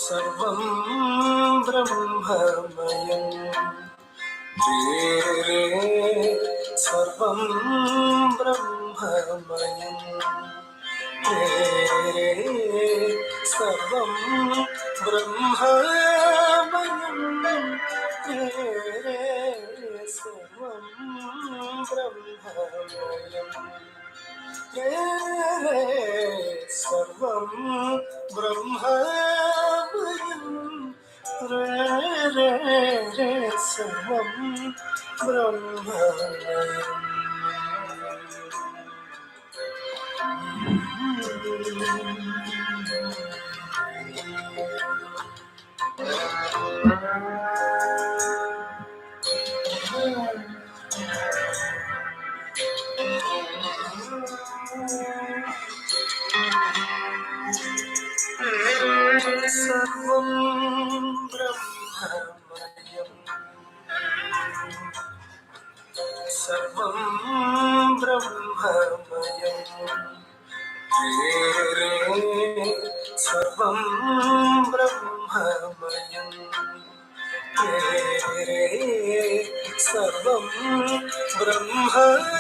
सर्वं ब्रह्ममयं रे सर्वं ब्रह्ममयं रे सर्वं ब्रह्ममयं रे सर्वं ब्रह्ममयं सर्वं ब्रह्ममयं रे सर्वं ब्रह्ममयम् सर्वं ब्रह्ममयं सर्वं ब्रह्ममयं रे सर्वं ब्रह्ममयं रे सर्वं ब्रह्ममयं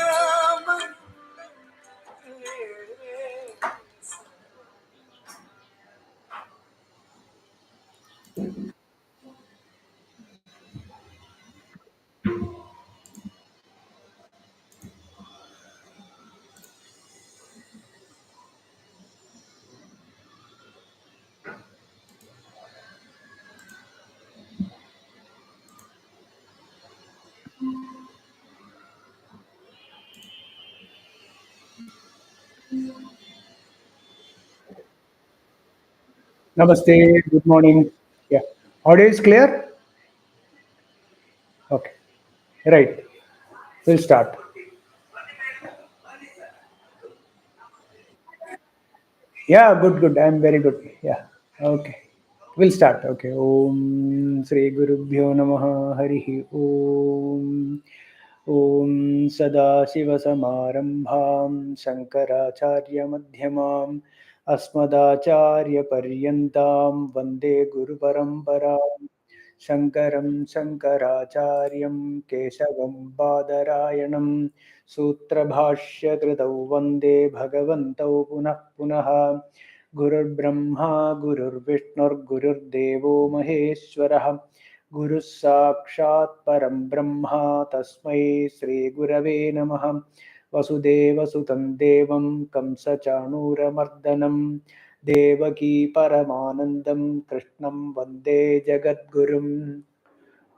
Namaste, good morning. Yeah, audio is clear? Okay, right. We'll start. Yeah, good. I'm very good. Yeah, okay. We'll start. Okay. Om Sri Gurubhyo Namaha Harihi Om. Om Sada Shiva Samarambham Shankaracharya Madhyamam Asmadacharya Paryantam Vande Guru Paramparam Shankaram Shankaracharyam Keshavam Badarayanam Sutrabhashya Kritau Vande Bhagavantau Punah Punah Gurur Brahma Gurur Vishnur Gurur Devo Maheshwarah Guru Sakshat Param Brahma Tasmai Sri Gurave Namah Vasudeva Sutam Devam Kamsa Chanura Mardanam Devaki Paramanandam Krishnam Vande Jagadgurum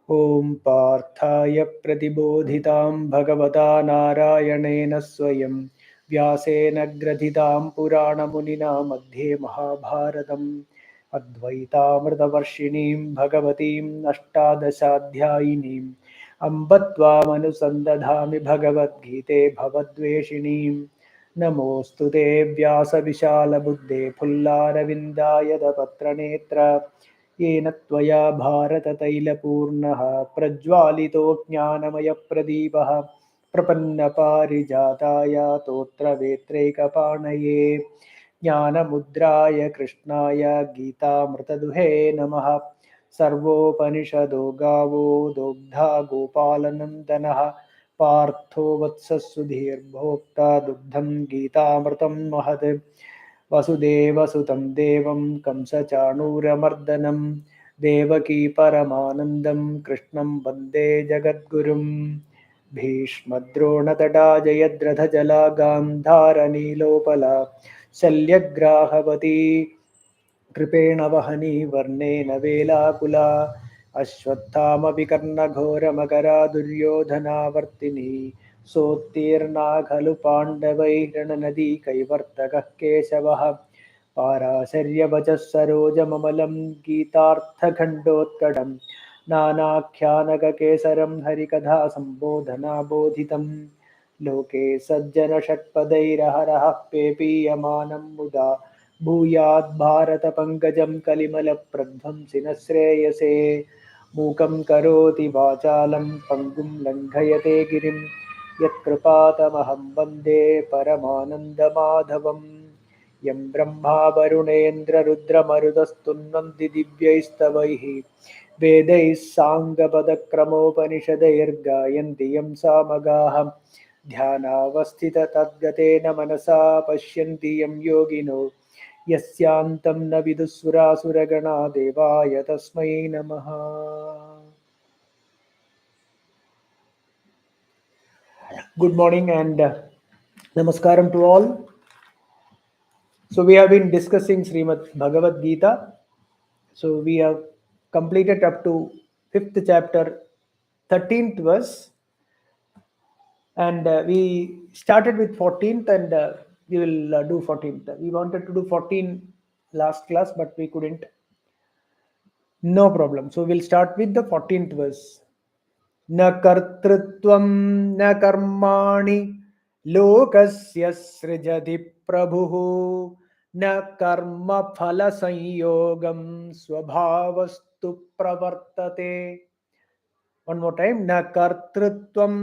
Om Parthaya Pratibodhitam Bhagavata Narayanena Swayam Vyasena Gradhitam Purana Munina Madhye Mahabharatam Advaitamritavarshinim Bhagavatim Ashtadashadhyayinim Ambattvamanusandathami Bhagavad Gite Bhavadveshinim Namostu te Vyasa-vishala-buddhe Pullaravinda-yada-patra-netra येन त्वया भारततैलपूर्णः प्रज्वालितो ज्ञानमयप्रदीपः प्रपन्नपारिजाताय तोत्रवेत्रैकपाणये ज्ञानमुद्राय कृष्णाय गीतामृतदुहे नमः सर्वोपनिषदो गावो दोग्धा गोपालनन्दनः पार्थो वत्सः दुग्धं गीतामृतं महत् वसुदेवसुतं देवं कंसचाणूरमर्दनं देवकी परमानन्दं कृष्णं वन्दे जगद्गुरुं भीष्मद्रोणतटा जयद्रथजला गान्धारनीलोपला शल्यग्राहवती कृपेण वहनी वर्णेन वेलाकुला अश्वत्थामपि कर्णघोरमकरा दुर्योधनावर्तिनी सोत्तीर्णा खलु पाण्डवैरणनदी कैवर्तकः केशवः पाराशर्यवचः सरोजममलं गीतार्थखण्डोत्कटं नानाख्यानककेसरं हरिकथा सम्बोधनाबोधितं लोके सज्जनषट्पदैरहरः पेपीयमानं मुदा भूयात् भारतपङ्कजं कलिमलप्रध्वंसिनः श्रेयसे मूकं करोति वाचालं पङ्गुं लङ्घयते गिरिं यत्कृपातमहं वन्दे परमानन्दमाधवम् यं ब्रह्मा वरुणेन्द्ररुद्रमरुतस्तुन्वन्ति दिव्यैस्तवैः वेदैः साङ्गपदक्रमोपनिषदैर्गायन्ति यं सामगाः ध्यानावस्थिततद्गतेन मनसा पश्यन्ति यं योगिनो यस्यान्तं न विदुःसुरासुरगणा देवाय तस्मै नमः. Good morning and namaskaram to all. So we have been discussing Srimad Bhagavad Gita. So we have completed up to 5th chapter, 13th verse, and we started with 14th, and we will do 14th. We wanted to do 14 last class, but we couldn't. No problem. So we'll start with the 14th verse. न कर्तृत्वं न कर्माणि लोकस्य सृजति प्रभुः न कर्मफलसंयोगं स्वभावस्तु प्रवर्तते. One more time. न कर्तृत्वं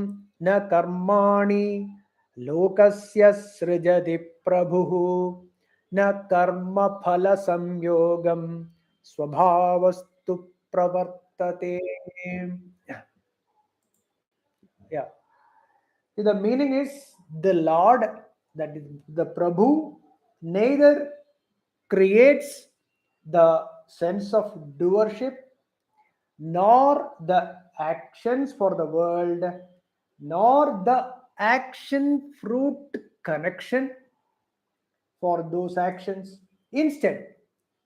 न कर्माणि लोकस्य सृजति प्रभुः न कर्मफलसंयोगं स्वभावस्तु प्रवर्तते. Yeah. So the meaning is the Lord, that is the Prabhu, neither creates the sense of doership nor the actions for the world nor the action fruit connection for those actions. Instead,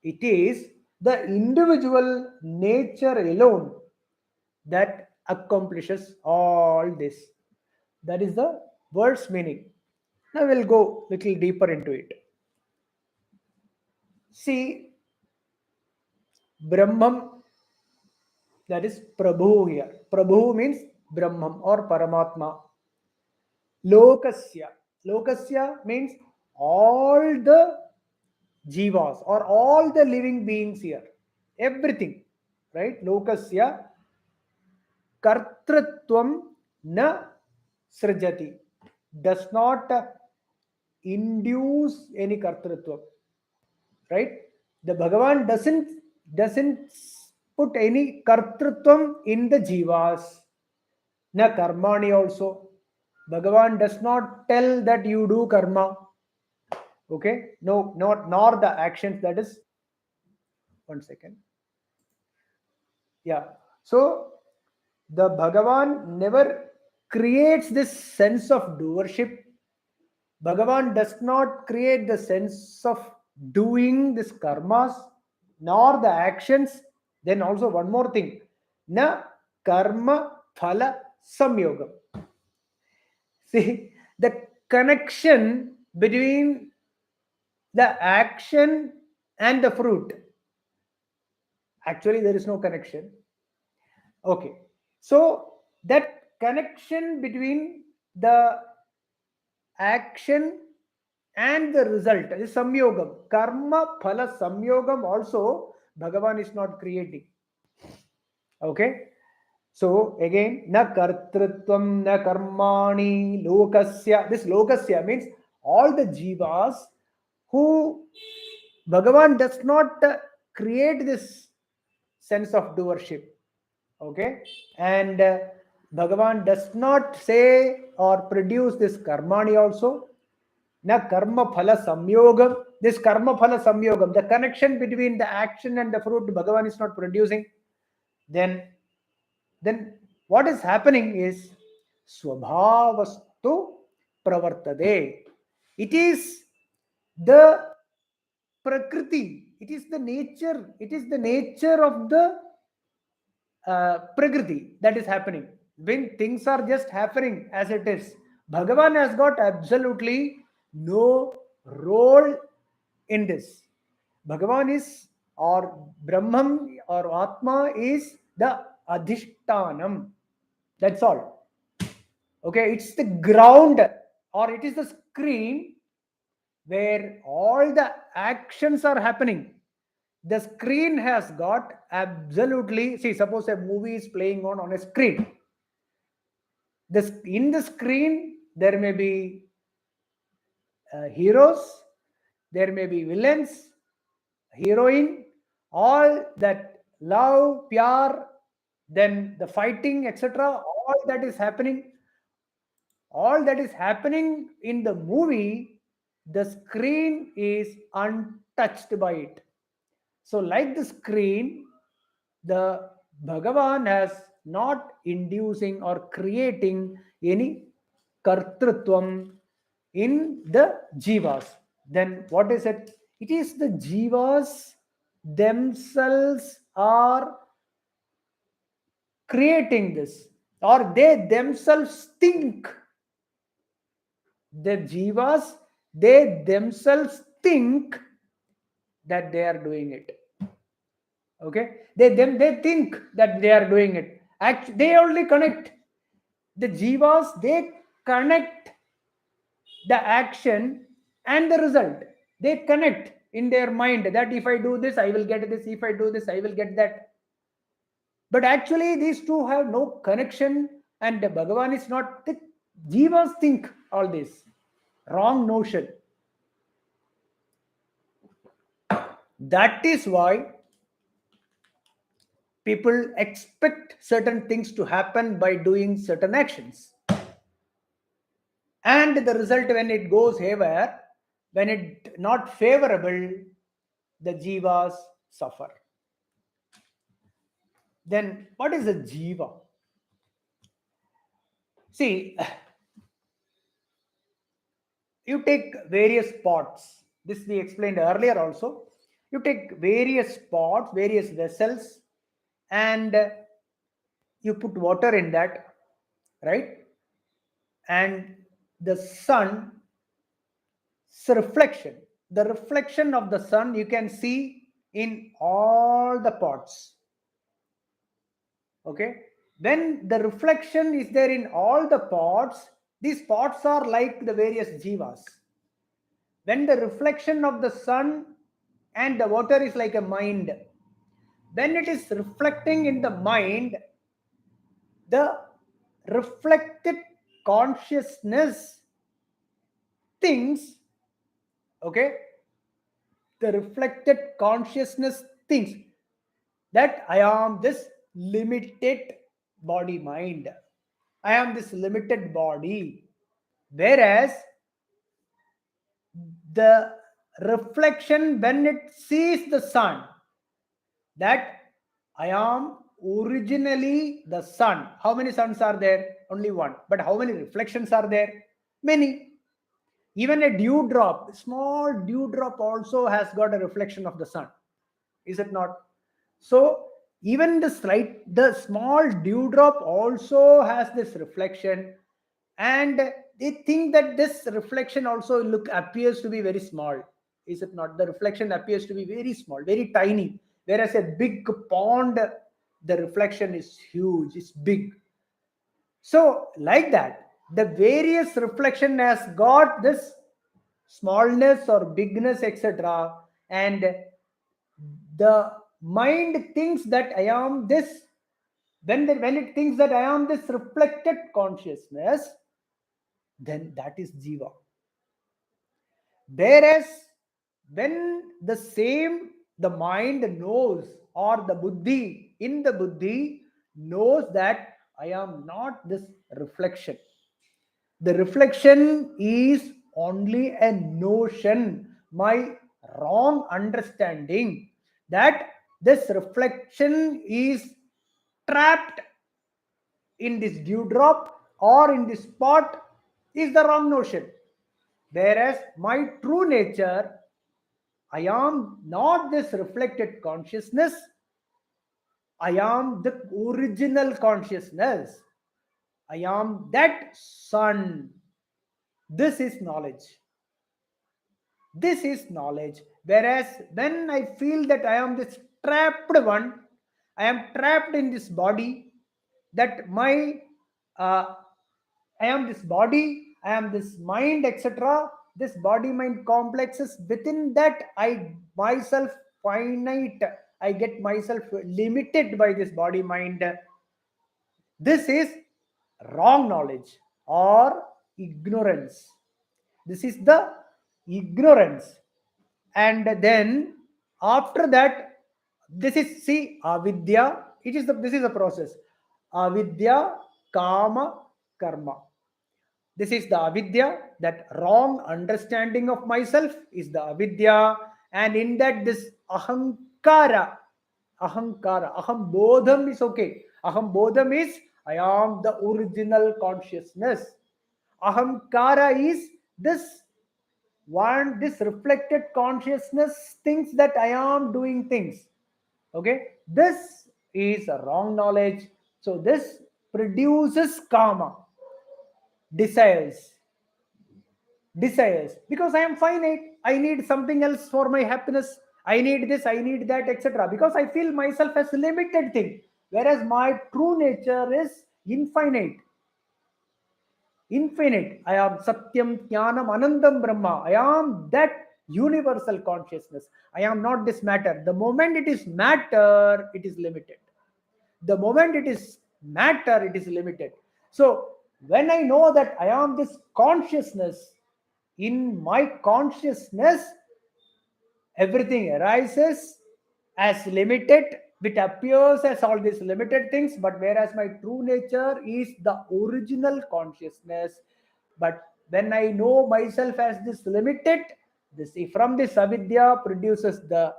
it is the individual nature alone that accomplishes all this. That is the word's meaning. Now we'll go a little deeper into it. See, Brahman, that is Prabhu here. Prabhu means Brahman or Paramatma. Lokasya. Lokasya means all the jivas or all the living beings here. Everything. Right? Lokasya kartrutvam na srijati. Does not induce any kartrutvam. Right? The Bhagavan doesn't put any kartrutvam in the jivas. Na karmani also. Bhagavan does not tell that you do karma. Okay? No, not nor the actions. That is, one second. Yeah. So the Bhagavan never creates this sense of doership. Bhagavan does not create the sense of doing this karmas nor the actions. Then also one more thing. Na karma phala samyogam. See, the connection between the action and the fruit. Actually, there is no connection. Okay. So that connection between the action and the result is samyogam. Karma phala samyogam also Bhagavan is not creating. Okay. So again, na kartrutvam na karmani lokasya. This lokasya means all the jivas who Bhagavan does not create this sense of doership. Okay. And Bhagavan does not say or produce this karmani also. Na karma phala samyogam. This karma phala samyogam, the connection between the action and the fruit, Bhagavan is not producing. Then what is happening is swabhavastu pravartade. It is the prakriti. It is the nature. It is the nature of the prakriti that is happening. When things are just happening as it is, Bhagavan has got absolutely no role in this. Bhagavan is, or Brahman or Atma is the adhishtanam. That's all. Okay, it's the ground or it is the screen where all the actions are happening. The screen has got absolutely, see, suppose a movie is playing on a screen. In the screen, there may be heroes There may be villains, heroine, all that love, pyar, then the fighting, etc. All that is happening in the movie, the screen is untouched by it. So, like the screen, the Bhagavan has not inducing or creating any kartrutvam in the jivas. Then what is it? It is the jivas themselves are creating this, or they themselves think. The jivas, they themselves think that they are doing it. Okay, they think that they are doing it. Actually, they only connect. The jivas, they connect the action and the result. They connect in their mind that if I do this, I will get this. If I do this, I will get that. But actually, these two have no connection, and the Bhagavan is not. The jivas think all this. Wrong notion. That is why people expect certain things to happen by doing certain actions. And the result, when it goes haywire, when it not favorable, the jivas suffer. Then what is a jiva? See, you take various pots. This we explained earlier also. You take various pots, various vessels, and you put water in that, right? And the sun, reflection. The reflection of the sun you can see in all the pots. Okay, when the reflection is there in all the pots, these pots are like the various jivas. When the reflection of the sun and the water is like a mind, when it is reflecting in the mind, the reflected consciousness thinks, okay, the reflected consciousness thinks that I am this limited body mind. I am this limited body. Whereas the reflection, when it sees the sun, that I am originally the sun. How many suns are there? Only one. But how many reflections are there? Many. Even a dewdrop, small dewdrop also has got a reflection of the sun. Is it not? So even the small dewdrop also has this reflection, and they think that this reflection also appears to be very small. Is it not? The reflection appears to be very small, very tiny, whereas a big pond, the reflection is huge, it's big. So like that, the various reflection has got this smallness or bigness, etc., and the mind thinks that I am this. When it thinks that I am this reflected consciousness, then that is jiva. Whereas when the mind knows, or the buddhi, in the buddhi knows that I am not this reflection. The reflection is only a notion, my wrong understanding that this reflection is trapped in this dewdrop or in this spot is the wrong notion. Whereas my true nature, I am not this reflected consciousness, I am the original consciousness, I am that sun. This is knowledge. This is knowledge. Whereas when I feel that I am this trapped one, I am trapped in this body, that uh, I am this body, I am this mind, etc. This body mind complexes, within that I myself finite, I get myself limited by this body mind. This is wrong knowledge or ignorance. This is the ignorance. And then after that, this is, see, avidya, this is a process. Avidya, kama, karma. This is the avidya, that wrong understanding of myself is the avidya. And in that, this ahankara, aham bodham is okay. Aham bodham is I am the original consciousness. Ahamkara is this one, this reflected consciousness thinks that I am doing things. Okay, this is a wrong knowledge. So this produces karma, desires, because I am finite. I need something else for my happiness. I need this, I need that, etc. Because I feel myself as limited thing, whereas my true nature is infinite. Infinite. I am Satyam, Jnanam, Anandam, Brahma. I am that universal consciousness. I am not this matter. The moment it is matter, it is limited. The moment it is matter, it is limited. So, when I know that I am this consciousness, in my consciousness, everything arises as limited, which appears as all these limited things, but whereas my true nature is the original consciousness. But when I know myself as this limited, this from this avidya produces the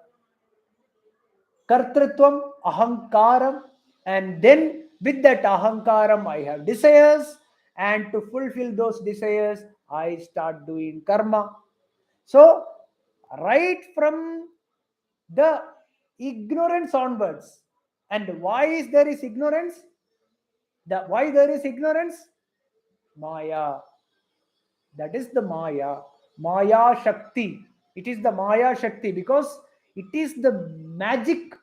kartrutvam, ahankaram, and then with that ahankaram I have desires, and to fulfill those desires I start doing karma. So right from the ignorance onwards. And why is there is ignorance? Why there is ignorance? Maya. That is the Maya. Maya Shakti. It is the Maya Shakti because it is the magic.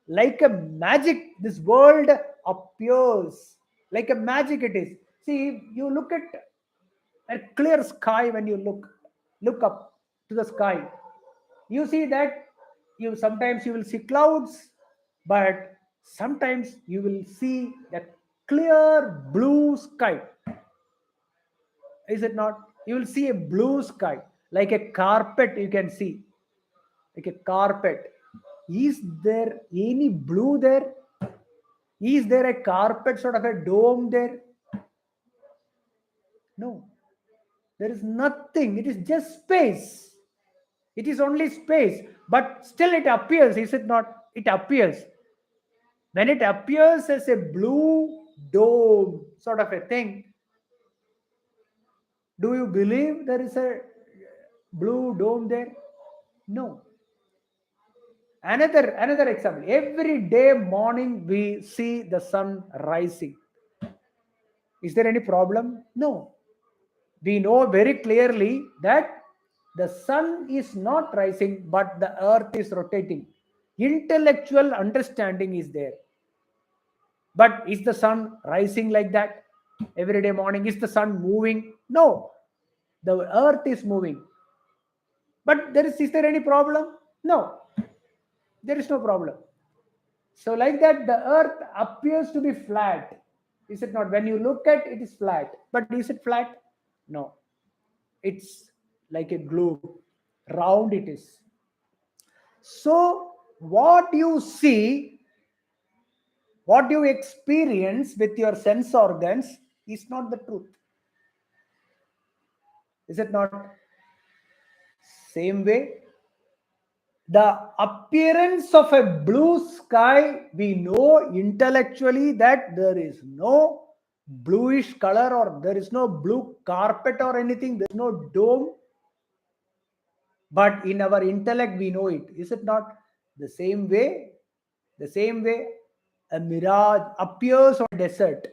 Like a magic, this world appears like a magic. It is. See, you look at a clear sky. When you look up to the sky, you see that you will see clouds, but sometimes you will see a clear blue sky. Is it not? You will see a blue sky like a carpet. You can see like a carpet. Is there any blue there? Is there a carpet, sort of a dome there? No, there is nothing. It is just space. It is only space, but still it appears, is it not? It appears. When it appears as a blue dome, sort of a thing, do you believe there is a blue dome there? No. Another example. Every day morning we see the sun rising. Is there any problem? No. We know very clearly that the sun is not rising, but the earth is rotating. Intellectual understanding is there. But is the sun rising like that every day morning? Is the sun moving? No. The earth is moving. But is there any problem? No. There is no problem. So, like that, the earth appears to be flat. Is it not? When you look at it, is flat. But is it flat? No. It's like a globe. Round it is. So, what you see, what you experience with your sense organs is not the truth. Is it not? Same way, the appearance of a blue sky, we know intellectually that there is no bluish color, or there is no blue carpet or anything, there is no dome. But in our intellect, we know it. Is it not? The same way, a mirage appears on a desert.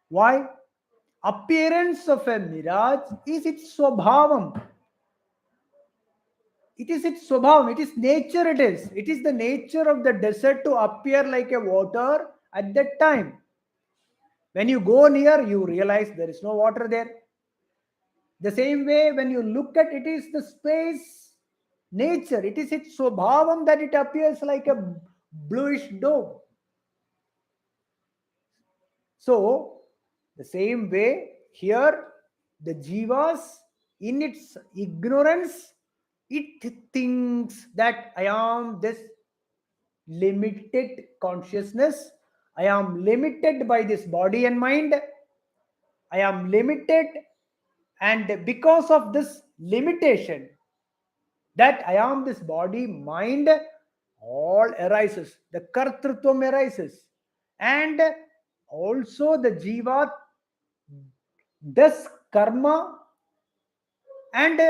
Why? Appearance of a mirage is its swabhavam. It is its swabhavam. It is nature. It is the nature of the desert to appear like a water at that time. When you go near, you realize there is no water there. The same way, when you look at it, is the space nature. It is its swabhavam that it appears like a bluish dome. So, the same way here, the jivas in its ignorance It thinks that I am this limited consciousness, I am limited by this body and mind, I am limited, and because of this limitation, that I am this body, mind, all arises. The kartrutvam arises. And also the jiva does karma and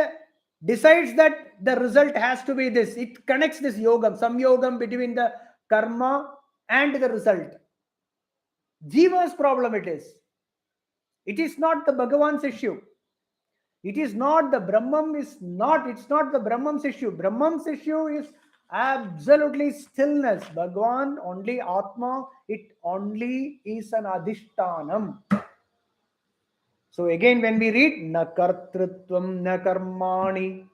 decides that the result has to be this. It connects this yogam, some yogam between the karma and the result. Jiva's problem it is. It is not the Bhagavan's issue. It is not the Brahman is not, it's not the Brahman's issue. Brahman's issue is absolutely stillness. Bhagavan, only Atma, it only is an adhishtanam. So again, when we read na kartrutvam na karmani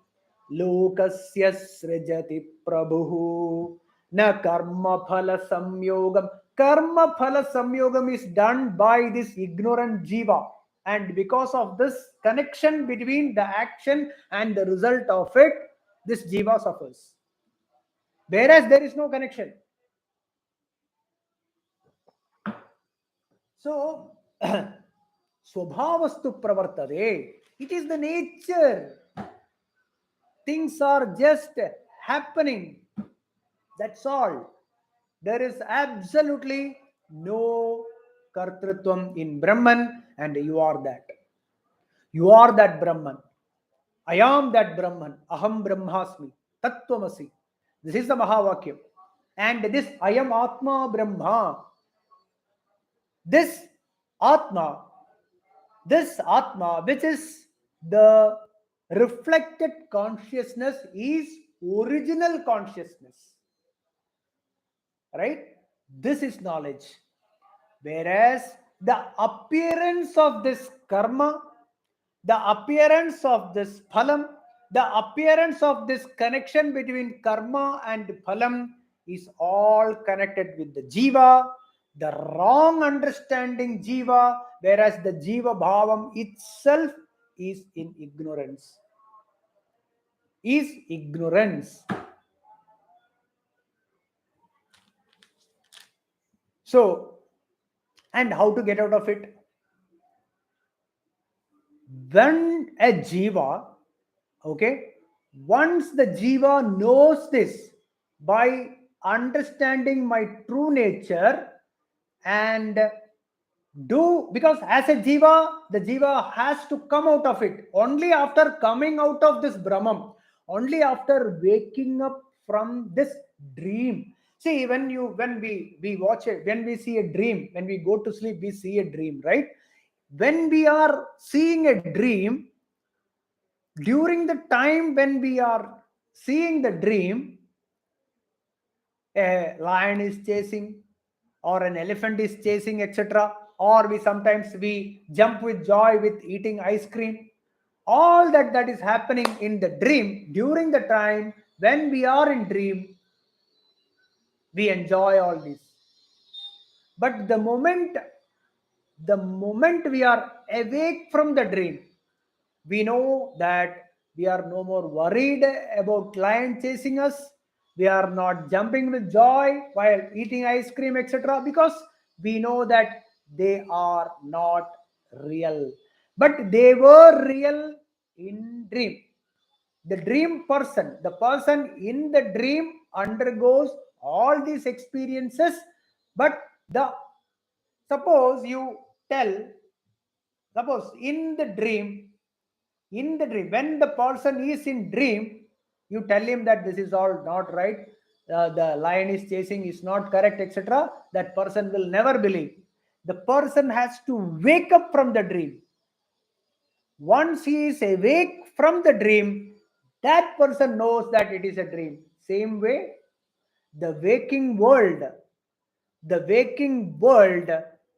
lokasya srijati prabhu na karma phala samyogam. Karma phala samyogam is done by this ignorant jiva, and because of this connection between the action and the result of it, this jiva suffers, whereas there is no connection. So swabhavastu pravartade, it is the nature, things are just happening, that's all. There is absolutely no kartrutvam in Brahman, and you are that. You are that Brahman. I am that Brahman. Aham Brahmasmi. Tattvamasi. This is the Mahavakya. And this I am Atma Brahma. This Atma, which is the reflected consciousness, is original consciousness. Right? This is knowledge. Whereas the appearance of this karma, the appearance of this phalam, the appearance of this connection between karma and phalam is all connected with the jiva, the wrong understanding jiva, whereas the jiva bhavam itself is in ignorance. Is ignorance. So, and how to get out of it? When a jiva, okay, once the jiva knows this by understanding my true nature and do, because as a jiva, the jiva has to come out of it. Only after coming out of this Brahman, only after waking up from this dream. See, when we watch it, when we see a dream, when we go to sleep, we see a dream, right? When we are seeing a dream, during the time when we are seeing the dream, a lion is chasing or an elephant is chasing, etc., or we sometimes we jump with joy with eating ice cream, all that is happening in the dream. During the time when we are in dream, we enjoy all this. But the moment we are awake from the dream, we know that we are no more worried about lion chasing us. We are not jumping with joy while eating ice cream, etc., because we know that they are not real. But they were real in dream. The dream person, the person in the dream undergoes all these experiences, but the suppose you tell, suppose in the dream, when the person is in dream, you tell him that this is all not right, the lion is chasing is not correct, etc., that person will never believe. The person has to wake up from the dream. Once he is awake from the dream, that person knows that it is a dream. Same way, the waking world,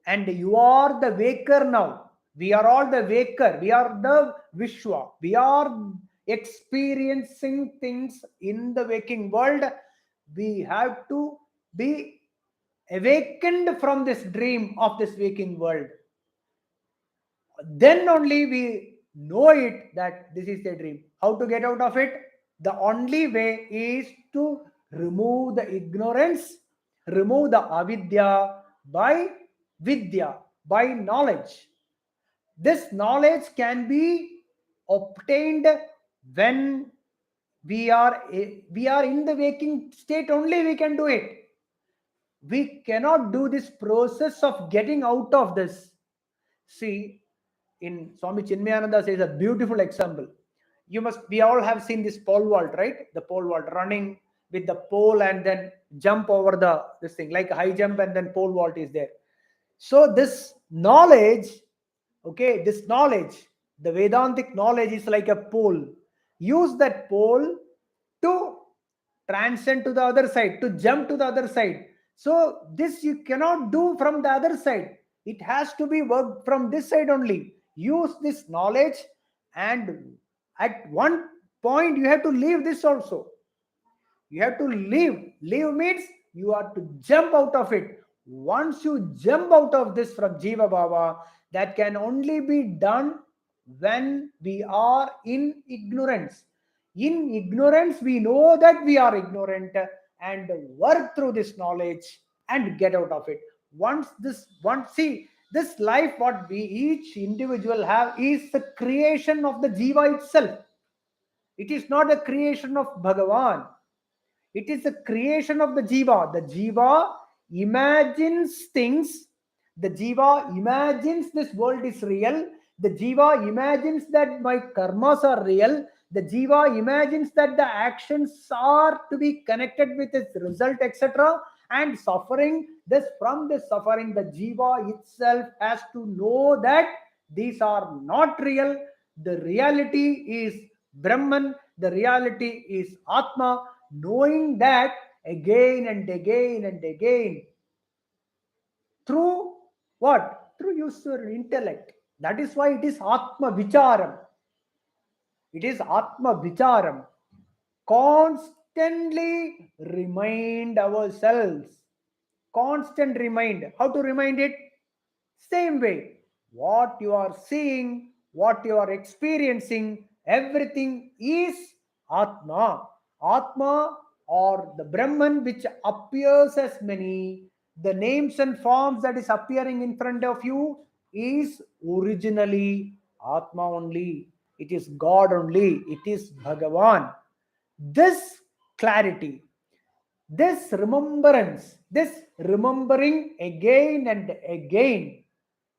and you are the waker now. We are all the waker. We are the Vishwa. We are experiencing things in the waking world. We have to be awakened from this dream of this waking world. Then only we know it that this is a dream. How to get out of it? The only way is to remove the ignorance, remove the avidya by vidya, by knowledge. This knowledge can be obtained when we are in the waking state only. We can do it. We cannot do this process of getting out of this. See, in Swami Chinmayananda says a beautiful example. We all have seen this pole vault, right? The pole vault, running with the pole and then jump over this thing, like high jump and then pole vault is there. So this knowledge, okay, this knowledge, the Vedantic knowledge is like a pole. Use that pole to transcend to the other side, to jump to the other side. So this you cannot do from the other side. It has to be worked from this side only. Use this knowledge, and at one point you have to leave this also. You have to leave. Leave means you have to jump out of it. Once you jump out of this from Jiva Bhava, that can only be done when we are in ignorance. In ignorance, we know that we are ignorant and work through this knowledge and get out of it. See, this life, what we each individual have, is the creation of the Jiva itself. It is not a creation of Bhagavan. It is a creation of the Jiva. The Jiva imagines things. The Jiva imagines this world is real. The Jiva imagines that my karmas are real. The Jiva imagines that the actions are to be connected with its result, etc. And suffering. This from this suffering, the Jiva itself has to know that these are not real. The reality is Brahman. The reality is Atma. Knowing that again and again and again through what? Through your intellect. That is why it is Atma Vicharam. It is Atma Vicharam. Constantly remind ourselves. Constant remind. How to remind it? Same way. What you are seeing, what you are experiencing, everything is Atma. Atma, or the Brahman, which appears as many, the names and forms that is appearing in front of you is originally Atma only. It is God only. It is Bhagavan. This clarity, this remembrance, this remembering again and again,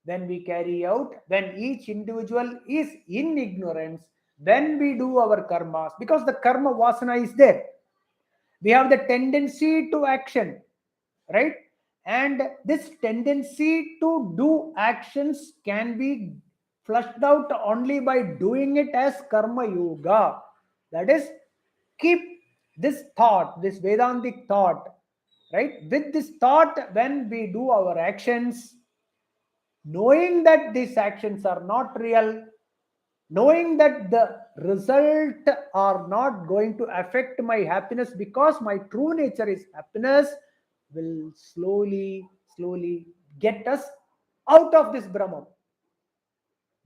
when we carry out, when each individual is in ignorance, when we do our karmas, because the karma vasana is there, we have the tendency to action, right? And this tendency to do actions can be flushed out only by doing it as karma yoga. That is, keep this thought, this Vedantic thought, right? With this thought, when we do our actions, knowing that these actions are not real, knowing that the result are not going to affect my happiness because my true nature is happiness, will slowly get us out of this Brahman.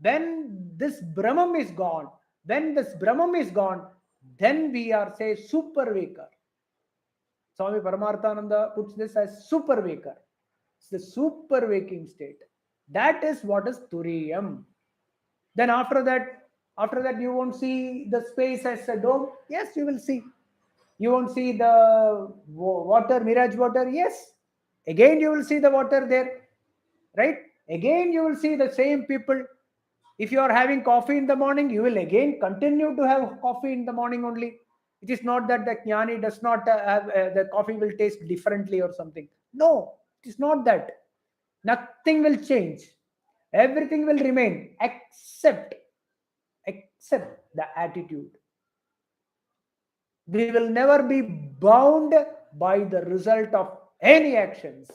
When this Brahman is gone, then we are, say, super waker. Swami Paramarthananda puts this as super waker. It's the super waking state. That is what is Turiyam. Then after that you won't see the space as a dome. Yes, you will see. You won't see the water, mirage water. Yes, again you will see the water there, right? Again you will see the same people. If you are having coffee in the morning, you will again continue to have coffee in the morning only. It is not that the jnani does not have the coffee will taste differently or something. No, it is not that. Nothing will change. Everything will remain except the attitude. We will never be bound by the result of any actions.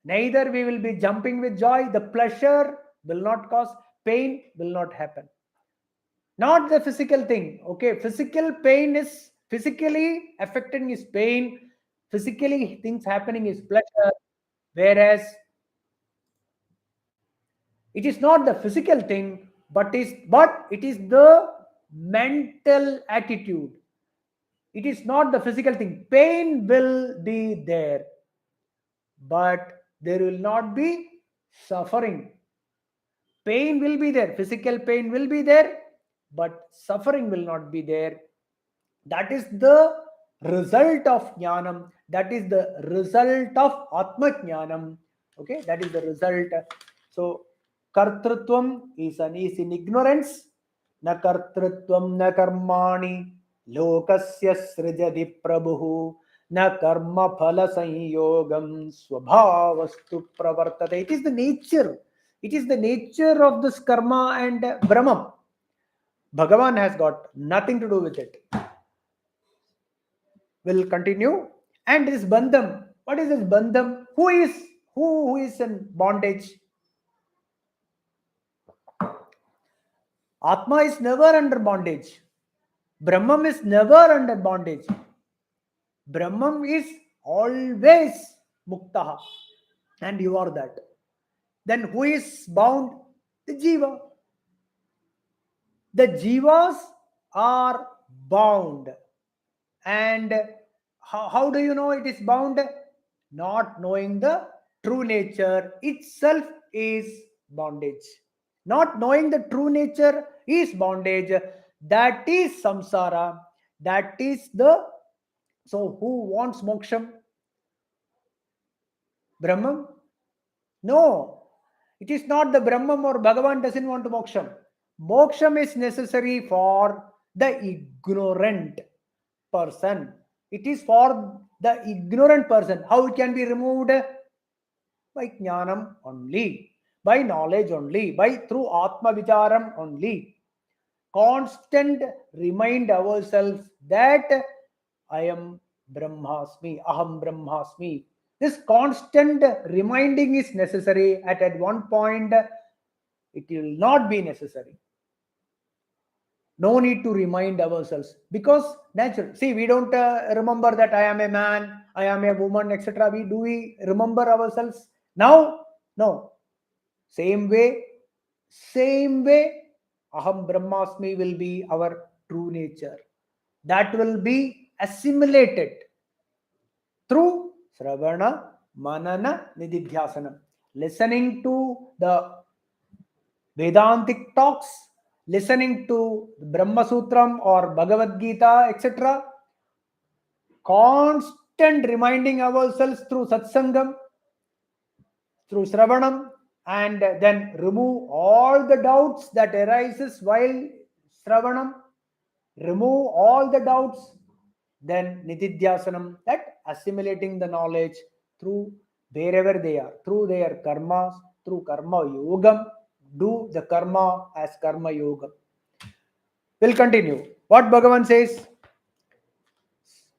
Neither we will be jumping with joy. The pleasure will not cause, pain will not happen. Not the physical thing. Okay, physical pain is physically affecting is pain. Physically things happening is pleasure. Whereas it is not the physical thing, but it is the mental attitude. It is not the physical thing. Pain will be there, but there will not be suffering. Pain will be there, physical pain will be there, but suffering will not be there. That is the result of jnanam. That is the result of atma jnanam. Okay, that is the result. So, kartrutvam is in ignorance. Na kartrutvam na karmani lokasya srijadi prabhu na karma phala sanyogam swabhavastu pravartate. It is the nature. It is the nature of this karma and Brahman. Bhagavan has got nothing to do with it. Will continue. And this bandham. What is this bandham? Who is in bondage? Atma is never under bondage. Brahman is never under bondage. Brahman is always muktaha. And you are that. Then who is bound? The jiva. The jivas are bound. And how do you know it is bound? Not knowing the true nature itself is bondage. Not knowing the true nature is bondage. That is samsara. That is the. So who wants moksham? Brahman? No. It is not the Brahman or Bhagavan doesn't want moksham. Moksham is necessary for the ignorant person. It is for the ignorant person. How it can be removed? By jnanam only, by knowledge only, by through atma vicharam only. Constant remind ourselves that I am Brahmasmi, Aham Brahmasmi. This constant reminding is necessary. At one point, it will not be necessary. No need to remind ourselves because natural. See, we don't remember that I am a man, I am a woman, etc. We remember ourselves now? No. Same way, Aham Brahmasmi will be our true nature. That will be assimilated through Sravana, Manana, Nididhyasana. Listening to the Vedantic talks, listening to Brahma Sutram or Bhagavad Gita, etc. Constant reminding ourselves through Satsangam, through Sravanam, and then remove all the doubts that arises while Sravanam, remove all the doubts, then Nitidhyasanam, that assimilating the knowledge through wherever they are, through their karmas, through karma yogam, do the karma as karma yoga. We'll continue. What Bhagavan says?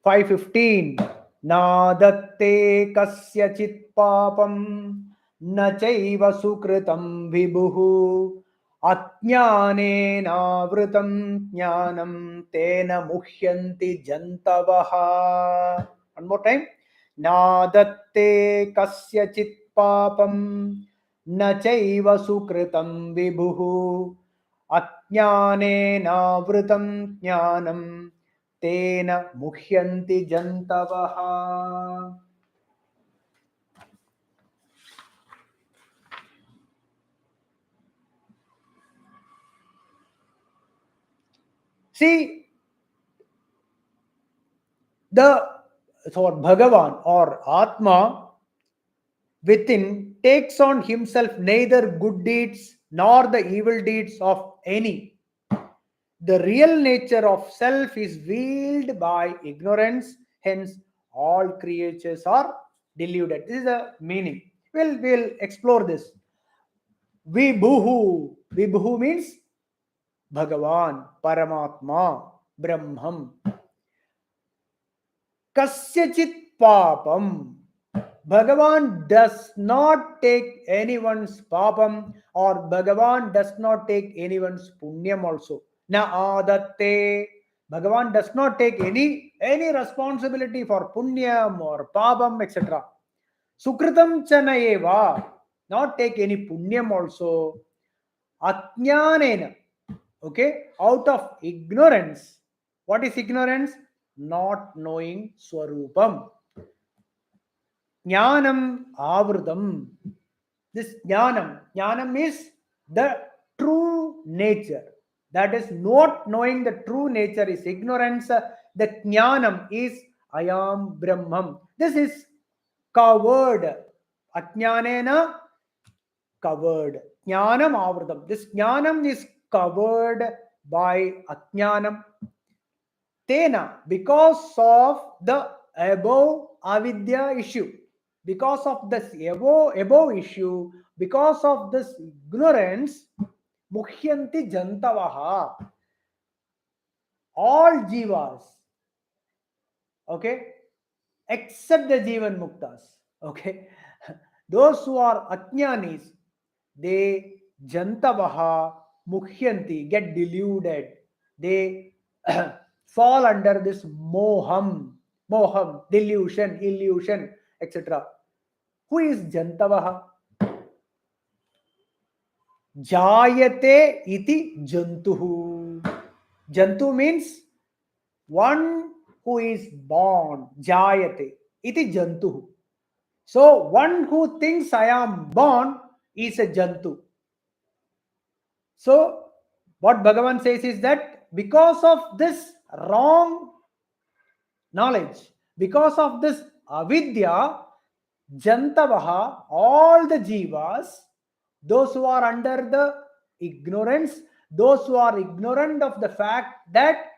5:15. Nadatte kasyachit papam na chaiva sukritam vibhuhu atjnanenavritam jnanam tena muhyanti jantavaha. One more time. Nadatte kasyachit papam na chaiva sukritam vibhuhu atjnanenavritam jnanam tena muhyanti jantavaha. See, Bhagavan or Atma within takes on himself neither good deeds nor the evil deeds of any. The real nature of self is veiled by ignorance, hence all creatures are deluded. This is the meaning. We'll explore this. Vibhuhu means Bhagavan, Paramatma, Brahman. Kasyachit papam. Bhagavan does not take anyone's papam or Bhagavan does not take anyone's punyam also. Na adatte. Bhagavan does not take any responsibility for punyam or papam, etc. Sukritam chana not take any punyam also. Atnyanena. Okay, out of ignorance. What is ignorance? Not knowing Swarupam. Jnanam avrutam. This jnanam is the true nature. That is, not knowing the true nature is ignorance. The jnanam is ayam brahmam. This is covered. Ajnanena covered. Jnanam avrutam. This jnanam is covered by ajnanam. Tena, because of the above avidya issue, because of this above issue, because of this ignorance, mukhyanti jantavaha, all jivas, okay, except the jivan muktas, okay, those who are ajnanis, they jantavaha mukhyanti, get deluded, they fall under this moham, delusion, illusion, etc. Who is jantavaha? Jayate iti jantuhu. Jantu means one who is born. Jayate iti jantuhu. So one who thinks I am born is a jantu. So what Bhagavan says is that because of this wrong knowledge, because of this avidya, jantavaha, all the jivas, those who are under the ignorance, those who are ignorant of the fact that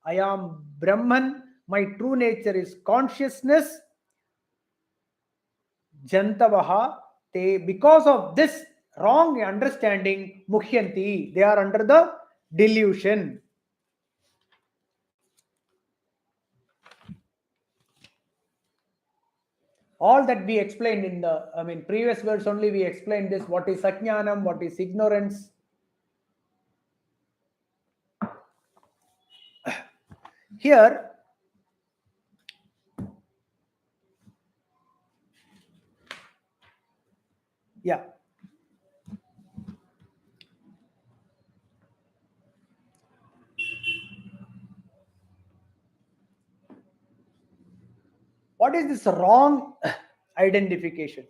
I am Brahman, my true nature is consciousness, jantavaha, they, because of this wrong understanding, mukhyanti, they are under the delusion. All that we explained in the, previous words only, we explained this, what is ajnanam, what is ignorance. Here, yeah, what is this wrong identification?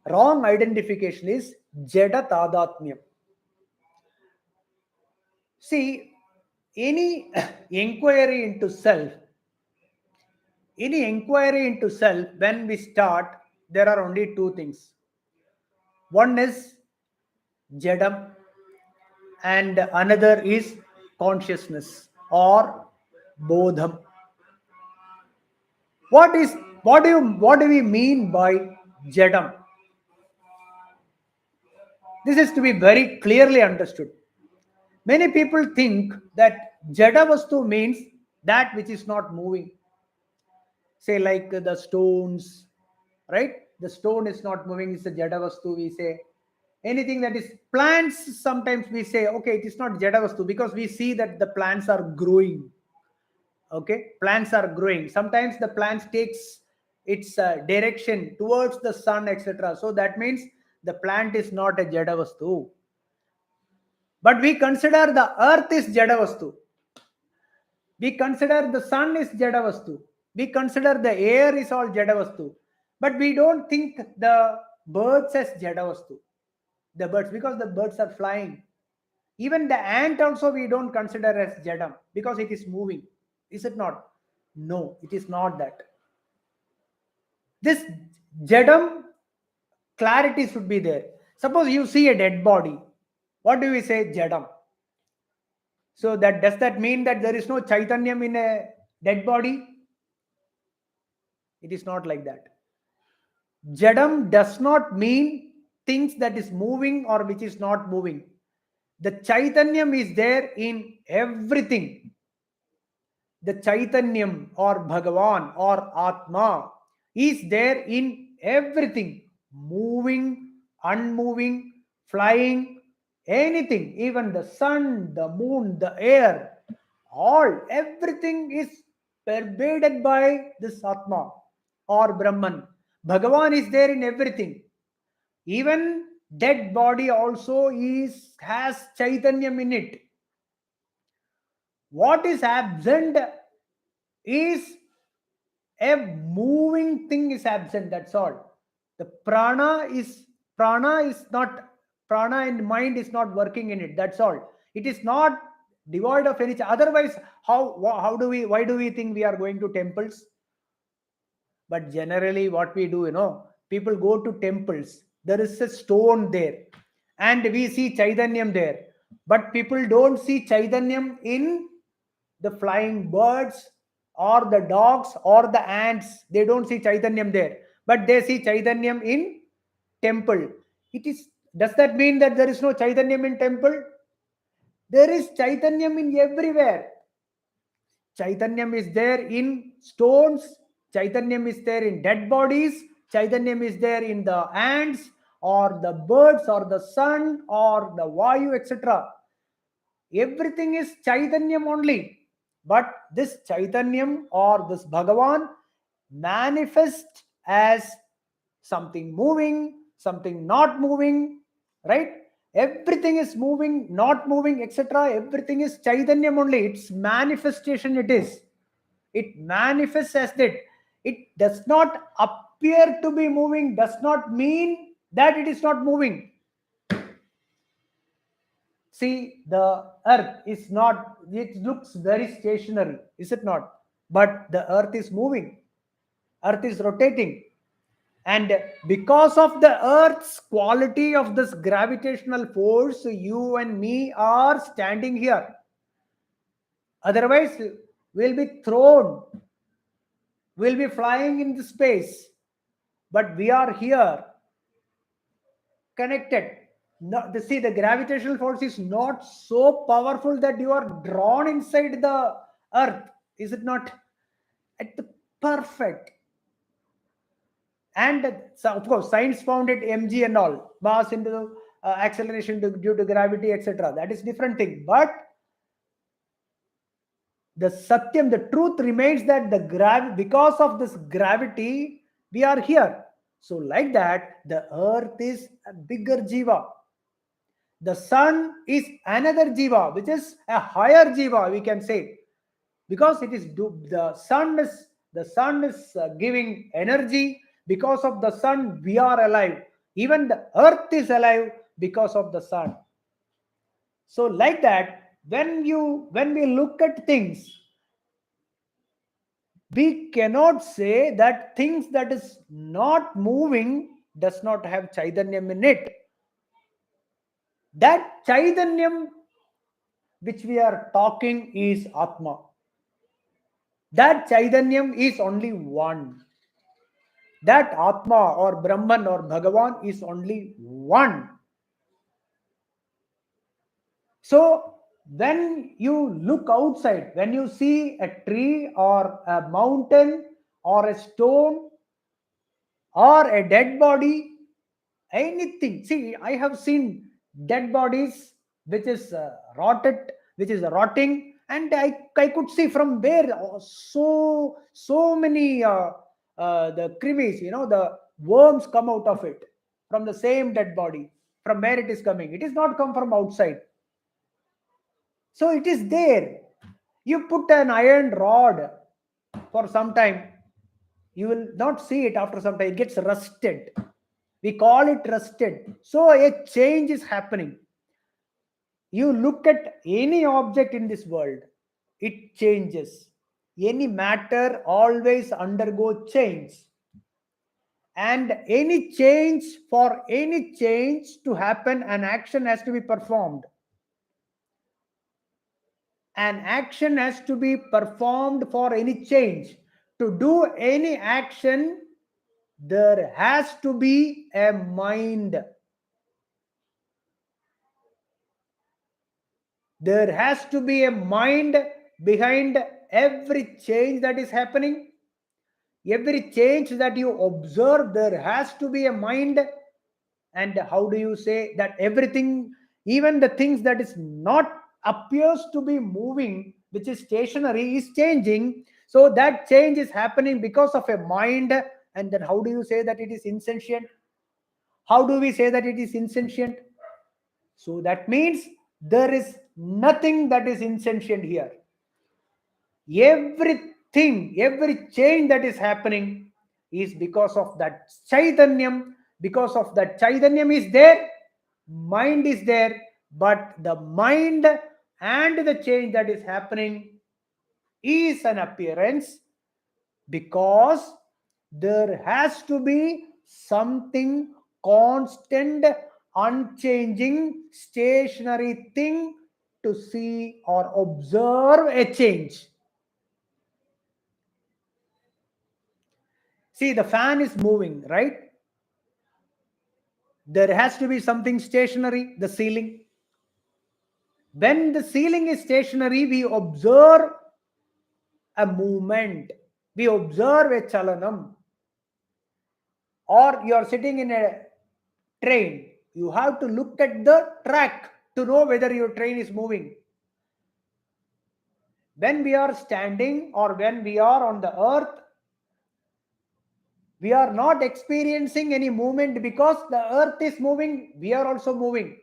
Wrong identification is jada tadatmyam. See, any inquiry into self, when we start, there are only two things. One is jadam, and another is consciousness or bodham. What do we mean by jadam? This is to be very clearly understood. Many people think that jada vastu means that which is not moving. Say like the stones, right? The stone is not moving, it's a jada vastu, we say. Anything that is plants, sometimes we say, okay, it is not jada vastu, because we see that the plants are growing. Okay, plants are growing. Sometimes the plants takes its direction towards the sun, etc. So that means the plant is not a jada vastu. But we consider the earth is jada vastu. We consider the sun is jada vastu. We consider the air is all jada vastu. But we don't think the birds as jada vastu. The birds, because the birds are flying. Even the ant also we don't consider as jadam, because it is moving. Is it not? No, it is not that. This jadam clarity should be there. Suppose you see a dead body. What do we say? Jadam. So that, does that mean that there is no chaitanyam in a dead body? It is not like that. Jadam does not mean things that is moving or which is not moving. The chaitanyam is there in everything. The chaitanyam or Bhagavan or Atma is there in everything. Moving, unmoving, flying, anything, even the sun, the moon, the air, all, everything is pervaded by this Atma or Brahman. Bhagavan is there in everything. Even Dead body also has Chaitanyam in it. What is absent is a moving thing is absent, that's all. The prana and mind is not working in it, that's all. It is not devoid of any. Otherwise, how do we, why do we think we are going to temples? But generally what we do, people go to temples, there is a stone there and we see Chaitanyam there, but people don't see Chaitanyam in the flying birds or the dogs or the ants. They don't see Chaitanyam there, but they see Chaitanyam in temple. Does that mean that there is no Chaitanyam in temple? There is Chaitanyam in everywhere. Chaitanyam is there in stones, Chaitanyam is there in dead bodies, Chaitanyam is there in the ants or the birds or the sun or the Vayu, etc. Everything is Chaitanyam only. But this Chaitanyam or this Bhagavan manifests as something moving, something not moving, right? Everything is moving, not moving, etc. Everything is Chaitanyam only. Its manifestation it is. It manifests as that. It does not appear to be moving, does not mean that it is not moving. See, the earth is not, it looks very stationary, is it not? But the earth is moving, earth is rotating. And because of the earth's quality of this gravitational force, you and me are standing here. Otherwise, we'll be thrown, we'll be flying in the space. But we are here, connected. No, see, the gravitational force is not so powerful that you are drawn inside the earth, is it not? At the perfect. And so, of course, science found it mg and all, mass into acceleration due to gravity, etc. That is different thing. But the satyam, the truth remains that because of this gravity, we are here. So like that, the earth is a bigger jiva. The sun is another jiva, which is a higher jiva, we can say, because the sun is giving energy. Because of the sun, we are alive. Even the earth is alive because of the sun. So, like that, when we look at things, we cannot say that things that is not moving does not have Chaitanyam in it. That Chaitanyam which we are talking is Atma. That Chaitanyam is only one. That Atma or Brahman or Bhagavan is only one. So when you look outside, when you see a tree or a mountain or a stone or a dead body, anything. See, I have seen dead bodies which is rotting, and I could see from where so many the krimis, the worms come out of it from the same dead body. From where it is coming? It is not come from outside. So it is there. You put an iron rod for some time, you will not see it after some time. It gets rusted. We call it rusted. So a change is happening. You look at any object in this world, it changes. Any matter always undergo change. And for any change to happen, an action has to be performed. An action has to be performed for any change. To do any action, there has to be a mind. There has to be a mind behind every change that is happening. Every change that you observe, there has to be a mind. And how do you say that everything, even the things that is not appears to be moving, which is stationary, is changing? So that change is happening because of a mind. And then how do you say that it is insentient? How do we say that it is insentient? So that means there is nothing that is insentient here. Everything, every change that is happening is because of that Chaitanyam. Because of that Chaitanyam is there, mind is there, but the mind and the change that is happening is an appearance, because there has to be something constant, unchanging, stationary thing to see or observe a change. See, the fan is moving, right? There has to be something stationary, the ceiling. When the ceiling is stationary, we observe a movement, we observe a chalanam. Or you are sitting in a train, you have to look at the track to know whether your train is moving. When we are standing or when we are on the earth, we are not experiencing any movement because the earth is moving, we are also moving.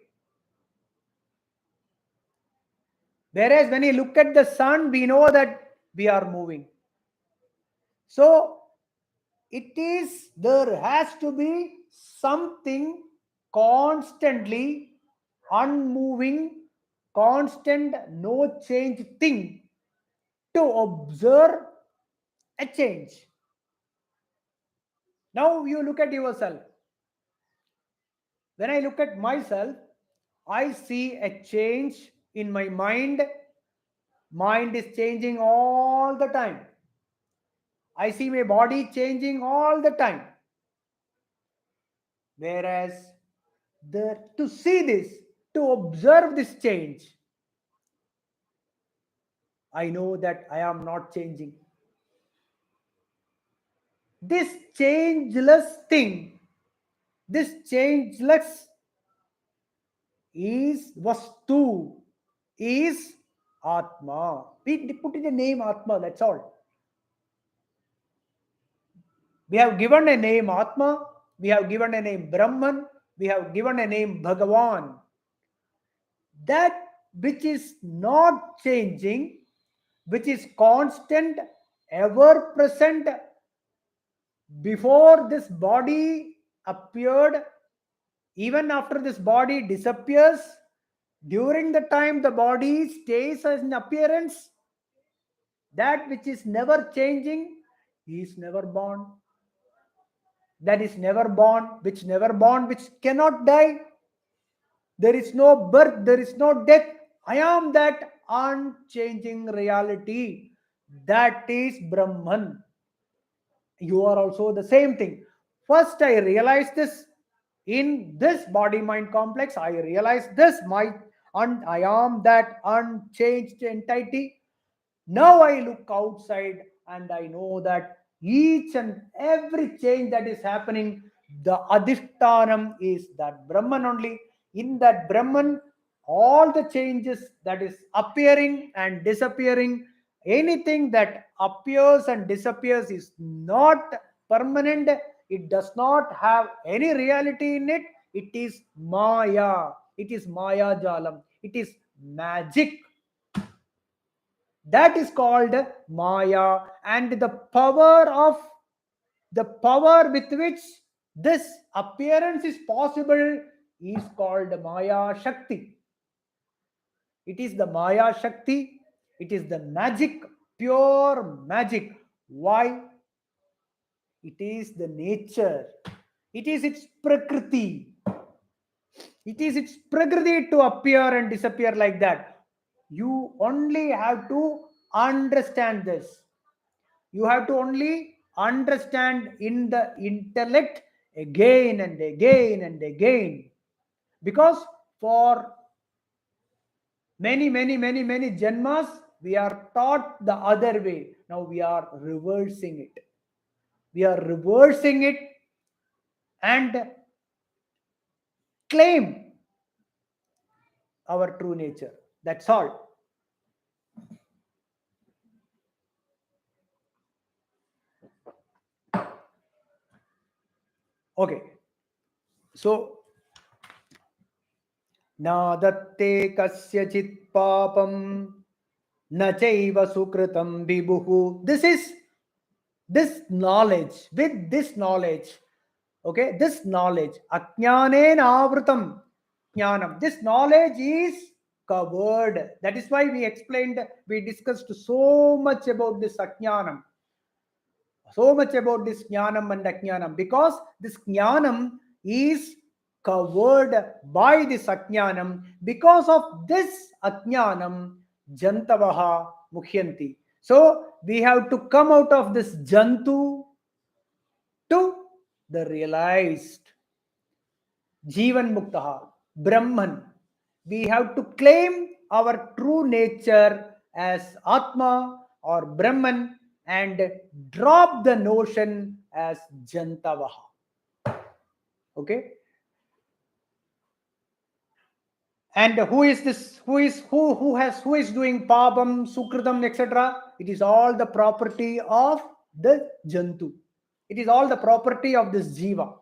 Whereas when you look at the sun, we know that we are moving. So it is, there has to be something constantly unmoving, constant, no change thing to observe a change. Now you look at yourself. When I look at myself, I see a change in my mind. Mind is changing all the time. I see my body changing all the time. Whereas to see this, to observe this change, I know that I am not changing. This changeless thing, this changeless is Vastu, is Atma. We put in the name Atma, that's all. We have given a name Atma, we have given a name Brahman, we have given a name Bhagavan. That which is not changing, which is constant, ever present, before this body appeared, even after this body disappears, during the time the body stays as an appearance, that which is never changing is never born. That is never born, which cannot die. There is no birth, there is no death. I am that unchanging reality. That is Brahman. You are also the same thing. First, I realized this in this body mind complex. I realized this, I am that unchanged entity. Now I look outside and I know that each and every change that is happening, the Adhishtanam is that Brahman only. In that Brahman, all the changes that is appearing and disappearing, anything that appears and disappears is not permanent. It does not have any reality in it. It is Maya. It is Maya Jalam. It is magic. That is called Maya, and the power with which this appearance is possible is called Maya Shakti. It is the Maya Shakti. It is the magic, pure magic. Why? It is the nature. It is its prakriti. It is its prakriti to appear and disappear like that. You only have to understand this. You have to only understand in the intellect again and again and again. Because for many janmas, we are taught the other way. Now we are reversing it. We are reversing it and claim our true nature. That's all. Okay. So, na datte kasyachit papam na chaiva sukritam vibhuhu. This knowledge, with this knowledge, okay, this knowledge, ajnane avrutam jnanam, this knowledge is covered. That is why we explained, we discussed so much about this ajnanam, so much about this jnanam and ajnanam, because this jnanam is covered by this ajnanam. Because of this ajnanam, jantavaha mukhyanti. So we have to come out of this jantu to the realized Jivan Muktaha, Brahman. We have to claim our true nature as Atma or Brahman and drop the notion as Jantavaha. Okay? And who is this? Who is doing Pabam, Sukritam, etc.? It is all the property of the Jantu. It is all the property of this Jiva.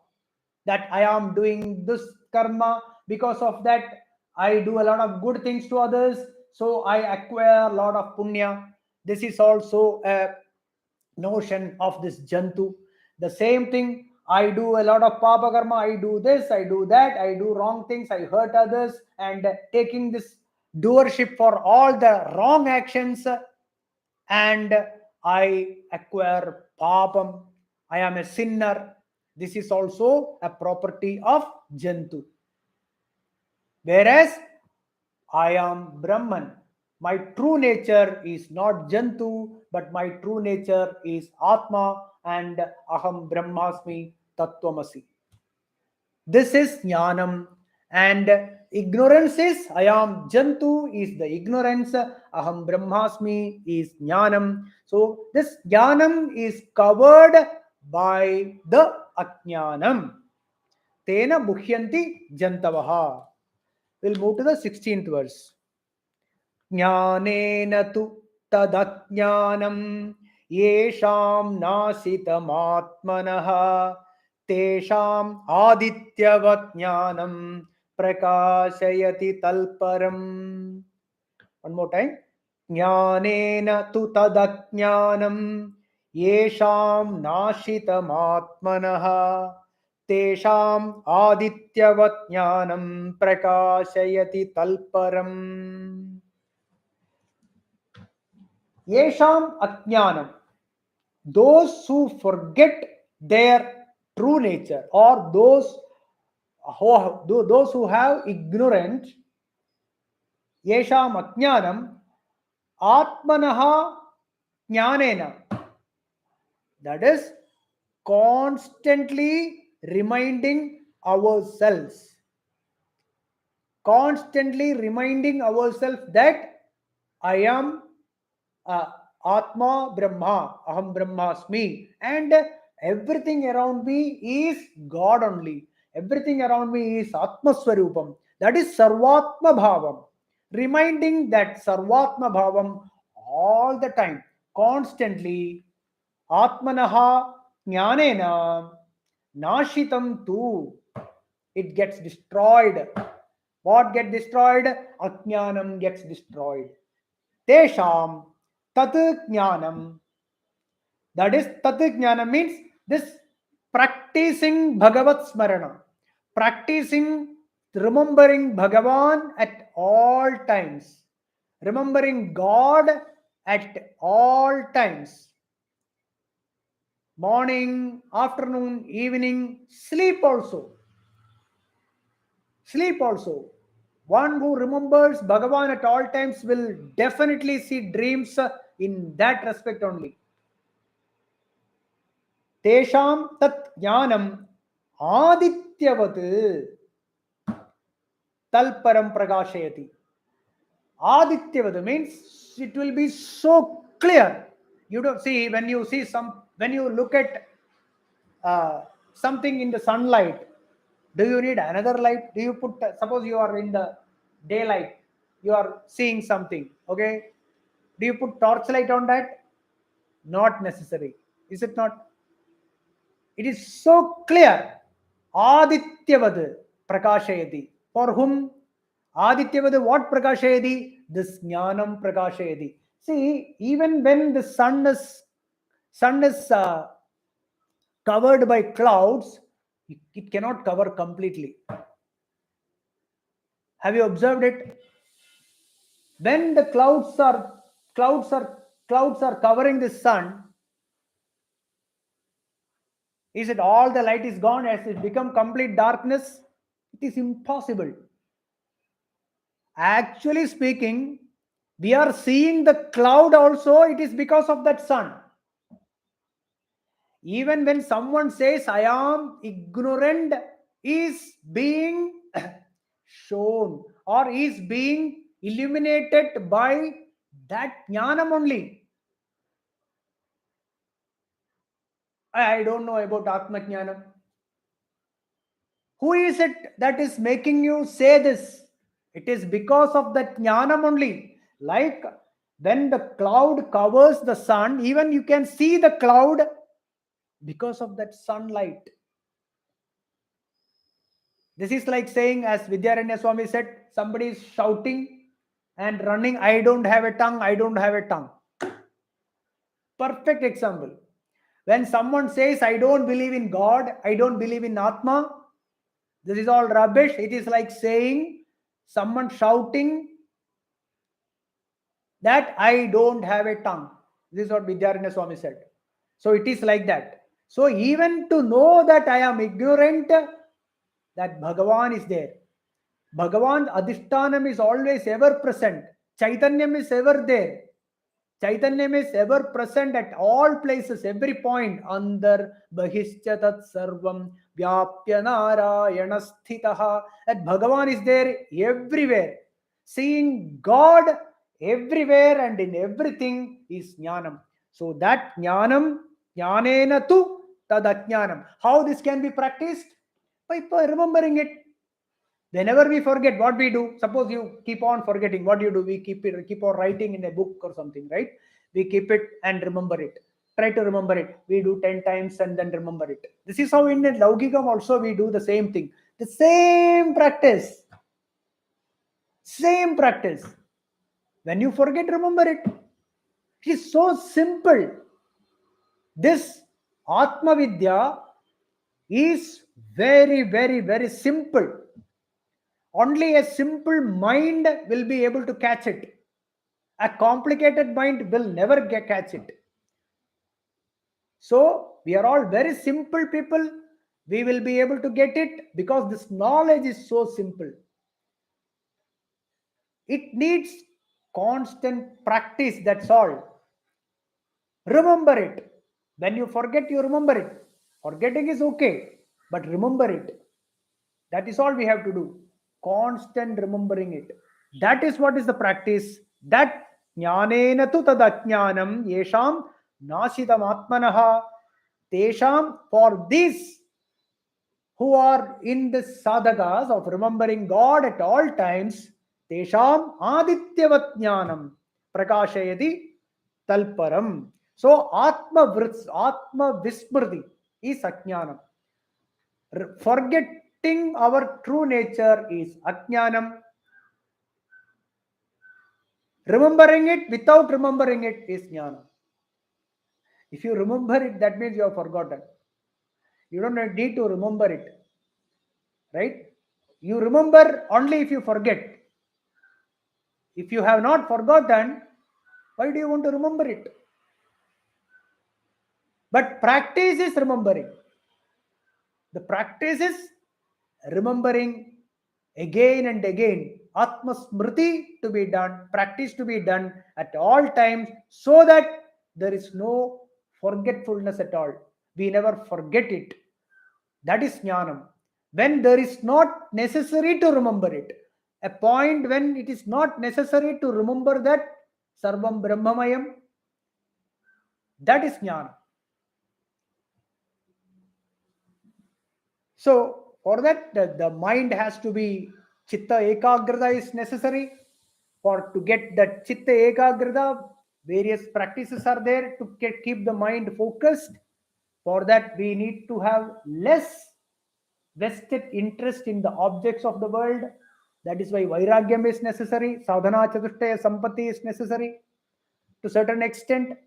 That I am doing this karma, because of that I do a lot of good things to others, so I acquire a lot of punya. This is also a notion of this jantu. The same thing, I do a lot of papa karma, I do this, I do that, I do wrong things, I hurt others, and taking this doership for all the wrong actions, and I acquire papam. I am a sinner. This is also a property of Jantu. Whereas I am Brahman. My true nature is not Jantu, but my true nature is Atma, and Aham Brahmasmi Tattvamasi. This is Jnanam, and ignorance is I am Jantu is the ignorance, Aham Brahmasmi is Jnanam. So this Jnanam is covered by the Ajnanam. Tena Muhyanti Jantavaha. We'll move to the 16th verse. Jnanena tu tadajnanam yesham nasitam tesham adityavat jnanam prakashayati talparam. One more time. Jnanena tu tadajnanam yesham nasitam tesham adityavat jnanam prakashayati talparam. Yesham ajnanam, those who forget their true nature, or those who have ignorance, yesham ajnanam atmanaha jnanena, that is constantly reminding ourselves, that I am Atma Brahma, Aham Brahmasmi, and everything around me is God only. Everything around me is Atma Swarupam. That is Sarvatma Bhavam. Reminding that Sarvatma Bhavam all the time, constantly, Atmanaha Jnanena Nashitam tu. It gets destroyed. What gets destroyed? Ajnanam gets destroyed. Tesham tat jnanam. That is, tat jnanam means this practicing Bhagavat Smarana, practicing remembering Bhagavan at all times, remembering God at all times. Morning, afternoon, evening, sleep also. Sleep also. One who remembers Bhagavan at all times will definitely see dreams in that respect only. Tesham tat jnanam adityavat talparam prakashayati. Adityavat means it will be so clear. You don't see, when you look at something in the sunlight, do you need another light? Do you put, suppose you are in the daylight, you are seeing something, okay? Do you put torchlight on that? Not necessary. Is it not? It is so clear. Adithyavad prakashayati. For whom? Adithyavad what prakashayati? This jnanam prakashayati. See, even when the sun is covered by clouds, it cannot cover completely. Have you observed it? When the clouds are covering the sun, is it all the light is gone? Has it become complete darkness? It is impossible. Actually speaking, we are seeing the cloud also, it is because of that sun. Even when someone says, I am ignorant, is being shown or is being illuminated by that jnanam only. I don't know about Atma Jnanam. Who is it that is making you say this? It is because of that jnanam only. Like when the cloud covers the sun, even you can see the cloud because of that sunlight. This is like saying, as Vidyaranya Swami said, somebody is shouting and running, I don't have a tongue, I don't have a tongue. Perfect example. When someone says, I don't believe in God, I don't believe in Atma, this is all rubbish. It is like saying, someone shouting that I don't have a tongue. This is what Vidyaranya Swami said. So it is like that. So even to know that I am ignorant, that Bhagavan is there. Bhagavan Adhishtanam is always ever present. Chaitanyam is ever there. Chaitanyam is ever present at all places, every point. Andar Bahishcha Tat Sarvam Vyapya Narayana Sthitaha. That Bhagavan is there everywhere. Seeing God everywhere and in everything is jnanam. So that jnanam, jnanena tu tad ajnanam. How this can be practiced? By remembering it. Whenever we forget, what we do, suppose you keep on forgetting, what do you do? We keep on writing in a book or something, right? We keep it and remember it. Try to remember it. We do 10 times and then remember it. This is how in Laukikam also we do the same thing. The same practice. Same practice. When you forget, remember it. It is so simple. This Atma Vidya is very, very, very simple. Only a simple mind will be able to catch it. A complicated mind will never catch it. So, we are all very simple people. We will be able to get it because this knowledge is so simple. It needs constant practice, that's all. Remember it. When you forget, you remember it. Forgetting is okay, but remember it. That is all we have to do. Constant remembering it. That is what is the practice. That jnanena tu tadajnanam yesham nasitam atmanaha tesham. For this, who are in the sadhakas of remembering God at all times, tesham adityavat jnanam prakashayati talparam. So atma vismrti is ajnanam. Forgetting our true nature is ajnanam. Remembering it without remembering it is jnana. If you remember it, that means you have forgotten. You don't need to remember it. Right? You remember only if you forget. If you have not forgotten, why do you want to remember it? But practice is remembering. The practice is remembering again and again. Atma Smriti to be done, practice to be done at all times so that there is no forgetfulness at all. We never forget it. That is jnanam. When there is not necessary to remember it. A point when it is not necessary to remember that Sarvam Brahmamayam, that is jnana. So for that, the mind has to be chitta ekagrata is necessary. For to get that chitta ekagrata, various practices are there to keep the mind focused. For that, we need to have less vested interest in the objects of the world. That is why vairagyam is necessary, sadhana chatushtaya sampatti is necessary to certain extent.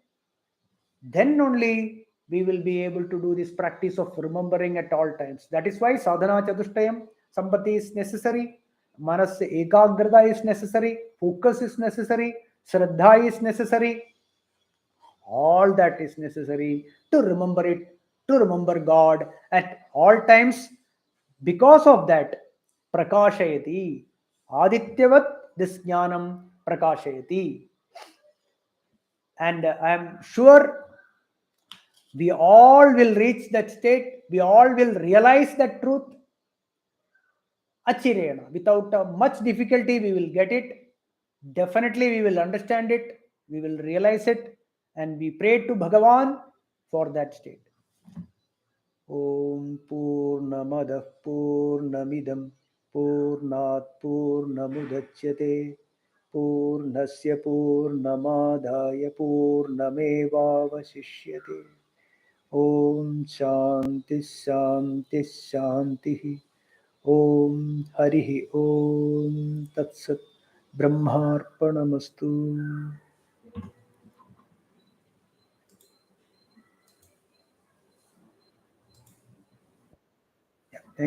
Then only we will be able to do this practice of remembering at all times. That is why sadhana chatushtayam sampatti is necessary, manas ekagrata is necessary, focus is necessary, shraddha is necessary. All that is necessary to remember it, to remember God at all times. Because of that, prakashayati, adityavat this jnanam prakashayati. And I am sure we all will reach that state, we all will realize that truth achirena. Without much difficulty, we will get it. Definitely, we will understand it, we will realize it, and we pray to Bhagavan for that state. Om Purnamadah Purnamidam Purnat Purnamudachyate Purnasya Purnamadaya Purnamevavasishyate. Om Shanti Shanti Shanti. Om Harihi Om Tat Sat. Brahmarpanamastu.